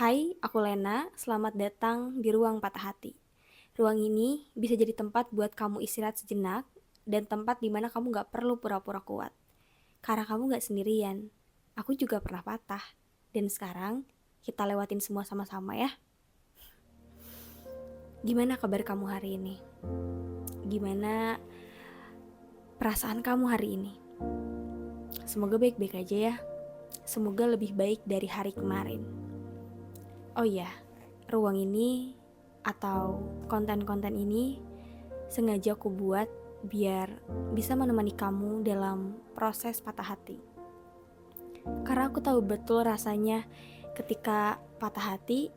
Hai, aku Lena. Selamat datang di Ruang Patah Hati. Ruang ini bisa jadi tempat buat kamu istirahat sejenak dan tempat di mana kamu gak perlu pura-pura kuat. Karena kamu gak sendirian. Aku juga pernah patah. Dan sekarang kita lewatin semua sama-sama ya. Gimana kabar kamu hari ini? Gimana perasaan kamu hari ini? Semoga baik-baik aja ya. Semoga lebih baik dari hari kemarin. Oh iya, ruang ini atau konten-konten ini sengaja aku buat biar bisa menemani kamu dalam proses patah hati. Karena aku tahu betul rasanya ketika patah hati,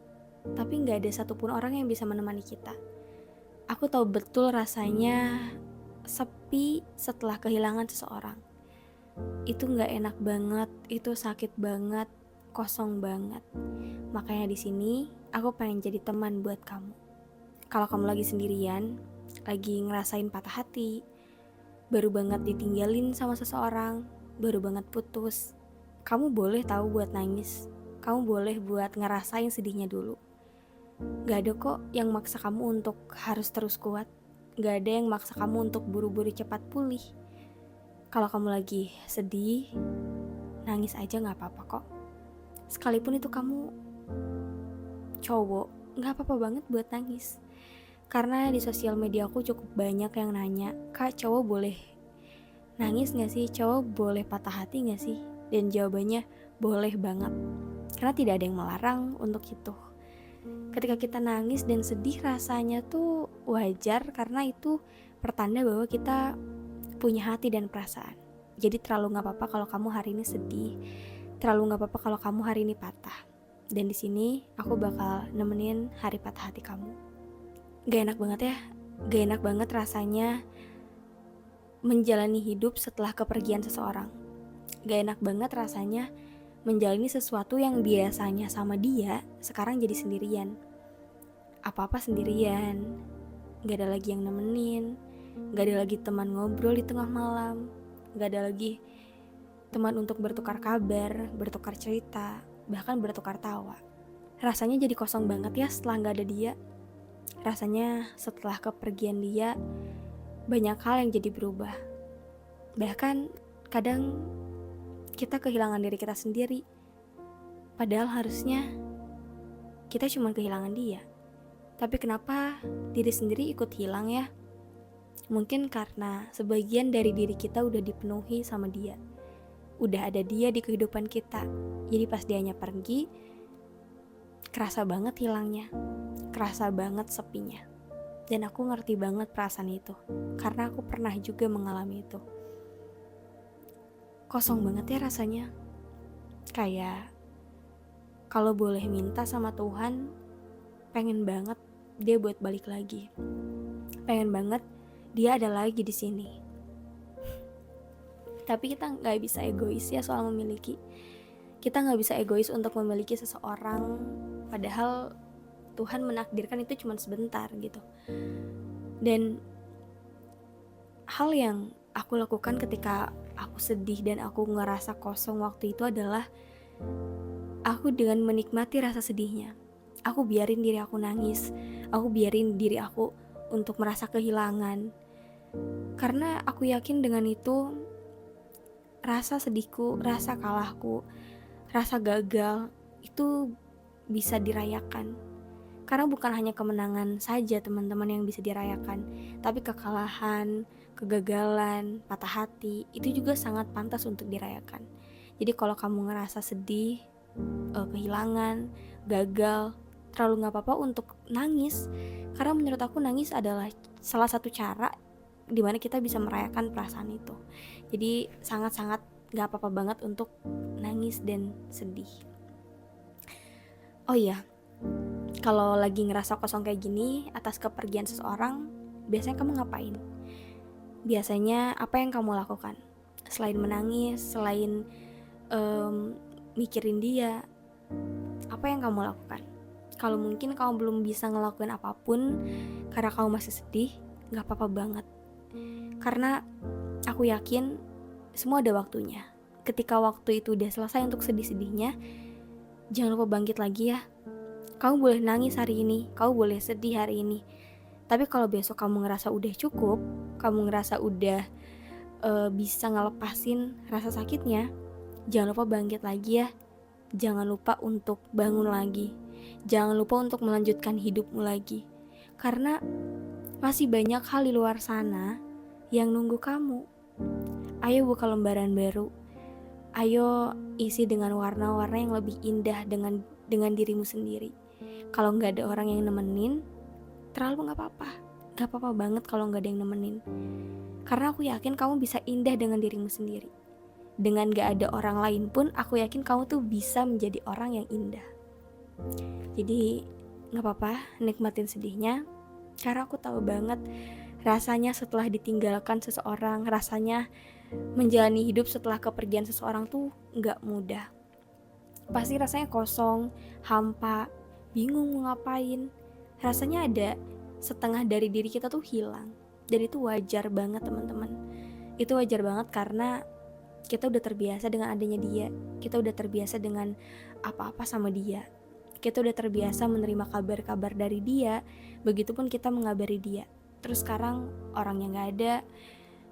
tapi gak ada satupun orang yang bisa menemani kita. Aku tahu betul rasanya sepi setelah kehilangan seseorang. Itu gak enak banget, itu sakit banget, kosong banget. Makanya di sini aku pengen jadi teman buat kamu. Kalau kamu lagi sendirian, lagi ngerasain patah hati, baru banget ditinggalin sama seseorang, baru banget putus, kamu boleh tahu buat nangis. Kamu boleh buat ngerasain sedihnya dulu. Gak ada kok yang maksa kamu untuk harus terus kuat. Gak ada yang maksa kamu untuk buru-buru cepat pulih. Kalau kamu lagi sedih, nangis aja gak apa-apa kok. Sekalipun itu kamu cowok, gak apa-apa banget buat nangis. Karena di sosial media aku cukup banyak yang nanya, Kak, cowok boleh nangis gak sih? Cowok boleh patah hati gak sih? Dan jawabannya boleh banget. Karena tidak ada yang melarang untuk itu. Ketika kita nangis dan sedih, rasanya tuh wajar karena itu pertanda bahwa kita punya hati dan perasaan. Jadi terlalu gak apa-apa kalau kamu hari ini sedih, terlalu gak apa-apa kalau kamu hari ini patah. Dan di sini aku bakal nemenin hari patah hati kamu. Gak enak banget ya, gak enak banget rasanya menjalani hidup setelah kepergian seseorang. Gak enak banget rasanya menjalani sesuatu yang biasanya sama dia, sekarang jadi sendirian. Apa-apa sendirian, gak ada lagi yang nemenin, gak ada lagi teman ngobrol di tengah malam, gak ada lagi teman untuk bertukar kabar, bertukar cerita, bahkan bertukar tawa. Rasanya jadi kosong banget ya setelah gak ada dia. Rasanya setelah kepergian dia, banyak hal yang jadi berubah. Bahkan kadang kita kehilangan diri kita sendiri. Padahal harusnya kita cuma kehilangan dia. Tapi kenapa diri sendiri ikut hilang ya? Mungkin karena sebagian dari diri kita udah dipenuhi sama dia. Udah ada dia di kehidupan kita. Jadi pas dianya pergi, kerasa banget hilangnya. Kerasa banget sepinya. Dan aku ngerti banget perasaan itu. Karena aku pernah juga mengalami itu. Kosong banget ya rasanya. Kayak kalau boleh minta sama Tuhan, pengen banget dia buat balik lagi. Pengen banget dia ada lagi di sini. Tapi kita nggak bisa egois ya soal memiliki. Kita nggak bisa egois untuk memiliki seseorang, padahal Tuhan menakdirkan itu cuma sebentar gitu. Dan hal yang aku lakukan ketika aku sedih dan aku ngerasa kosong waktu itu adalah aku dengan menikmati rasa sedihnya. Aku biarin diri aku nangis. Aku biarin diri aku untuk merasa kehilangan. Karena aku yakin dengan itu rasa sedihku, rasa kalahku, rasa gagal itu bisa dirayakan. Karena bukan hanya kemenangan saja teman-teman yang bisa dirayakan, tapi kekalahan, kegagalan, patah hati itu juga sangat pantas untuk dirayakan. Jadi kalau kamu ngerasa sedih, kehilangan, gagal, terlalu gak apa-apa untuk nangis. Karena menurut aku nangis adalah salah satu cara dimana kita bisa merayakan perasaan itu. Jadi sangat-sangat gak apa-apa banget untuk nangis dan sedih. Oh iya, kalau lagi ngerasa kosong kayak gini atas kepergian seseorang, biasanya kamu ngapain? Biasanya apa yang kamu lakukan? Selain menangis, selain mikirin dia, apa yang kamu lakukan? Kalau mungkin kamu belum bisa ngelakuin apapun karena kamu masih sedih, gak apa-apa banget. Karena aku yakin semua ada waktunya. Ketika waktu itu udah selesai untuk sedih-sedihnya, jangan lupa bangkit lagi ya. Kamu boleh nangis hari ini, kamu boleh sedih hari ini. Tapi kalau besok kamu ngerasa udah cukup, kamu ngerasa udah bisa ngelepasin rasa sakitnya, jangan lupa bangkit lagi ya. Jangan lupa untuk bangun lagi. Jangan lupa untuk melanjutkan hidupmu lagi. Karena masih banyak hal di luar sana yang nunggu kamu. Ayo buka lembaran baru. Ayo isi dengan warna-warna yang lebih indah dengan dirimu sendiri. Kalau nggak ada orang yang nemenin, terlalu nggak apa-apa. Nggak apa-apa banget kalau nggak ada yang nemenin. Karena aku yakin kamu bisa indah dengan dirimu sendiri. Dengan gak ada orang lain pun, aku yakin kamu tuh bisa menjadi orang yang indah. Jadi gak apa-apa, nikmatin sedihnya. Karena aku tahu banget rasanya setelah ditinggalkan seseorang, rasanya menjalani hidup setelah kepergian seseorang tuh gak mudah. Pasti rasanya kosong, hampa, bingung mau ngapain. Rasanya ada setengah dari diri kita tuh hilang. Dan itu wajar banget teman-teman. Itu wajar banget karena kita udah terbiasa dengan adanya dia. Kita udah terbiasa dengan apa-apa sama dia. Kita udah terbiasa menerima kabar-kabar dari dia. Begitupun kita mengabari dia. Terus sekarang orangnya gak ada.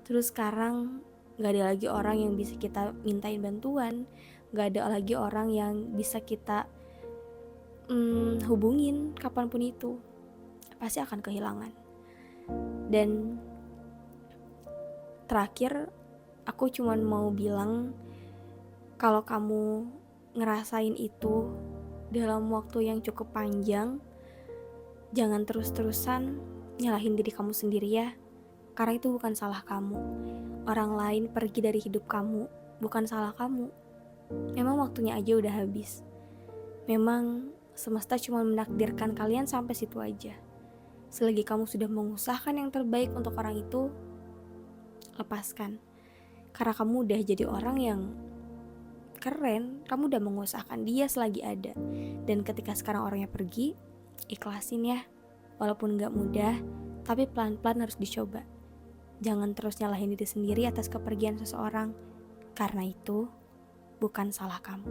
Terus sekarang gak ada lagi orang yang bisa kita mintain bantuan. Gak ada lagi orang yang bisa kita hubungin kapanpun itu. Pasti akan kehilangan. Dan terakhir, aku cuman mau bilang, kalau kamu ngerasain itu dalam waktu yang cukup panjang, jangan terus-terusan nyalahin diri kamu sendiri ya. Karena itu bukan salah kamu. Orang lain pergi dari hidup kamu, bukan salah kamu. Memang waktunya aja udah habis. Memang semesta cuma menakdirkan kalian sampai situ aja. Selagi kamu sudah mengusahakan yang terbaik untuk orang itu, lepaskan. Karena kamu udah jadi orang yang keren, kamu udah mengusahakan dia selagi ada. Dan ketika sekarang orangnya pergi, ikhlasin ya. Walaupun gak mudah, tapi pelan-pelan harus dicoba. Jangan terus nyalahin diri sendiri atas kepergian seseorang. Karena itu bukan salah kamu.